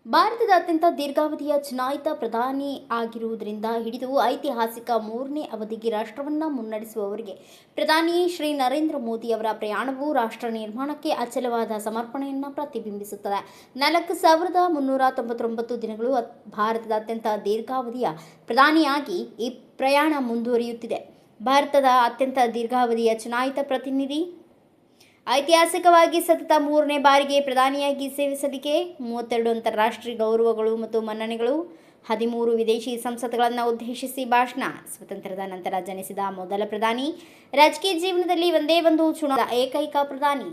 ಭಾರತದ ಅತ್ಯಂತ ದೀರ್ಘಾವಧಿಯ ಚುನಾಯಿತ ಪ್ರಧಾನಿ ಆಗಿರುವುದರಿಂದ ಹಿಡಿದು ಐತಿಹಾಸಿಕ 3ನೇ ಅವಧಿಗೆ ರಾಷ್ಟ್ರವನ್ನು ಮುನ್ನಡೆಸುವವರೆಗೆ ಪ್ರಧಾನಿ ಶ್ರೀ ನರೇಂದ್ರ ಮೋದಿ ಅವರ ಪ್ರಯಾಣವು ರಾಷ್ಟ್ರ ನಿರ್ಮಾಣಕ್ಕೆ ಅಚಲವಾದ ಸಮರ್ಪಣೆಯನ್ನು ಪ್ರತಿಬಿಂಬಿಸುತ್ತದೆ. 4399 ದಿನಗಳು ಭಾರತದ ಅತ್ಯಂತ ದೀರ್ಘಾವಧಿಯ ಪ್ರಧಾನಿಯಾಗಿ ಈ ಪ್ರಯಾಣ ಮುಂದುವರಿಯುತ್ತಿದೆ. ಭಾರತದ ಅತ್ಯಂತ ದೀರ್ಘಾವಧಿಯ ಚುನಾಯಿತ ಪ್ರತಿನಿಧಿ ಐತಿಹಾಸಿಕವಾಗಿ ಸತತ 3ನೇ ಬಾರಿಗೆ ಪ್ರಧಾನಿಯಾಗಿ ಸೇವೆ ಸಲ್ಲಿಕೆ, 32 ಅಂತಾರಾಷ್ಟ್ರೀಯ ಗೌರವಗಳು ಮತ್ತು ಮನ್ನಣೆಗಳು, 13 ವಿದೇಶಿ ಸಂಸತ್ಗಳನ್ನು ಉದ್ದೇಶಿಸಿ ಭಾಷಣ, ಸ್ವಾತಂತ್ರ್ಯದ ನಂತರ ಜನಿಸಿದ ಮೊದಲ ಪ್ರಧಾನಿ, ರಾಜಕೀಯ ಜೀವನದಲ್ಲಿ ಒಂದೇ ಒಂದು ಚುನಾಯಿತ ಏಕೈಕ ಪ್ರಧಾನಿ.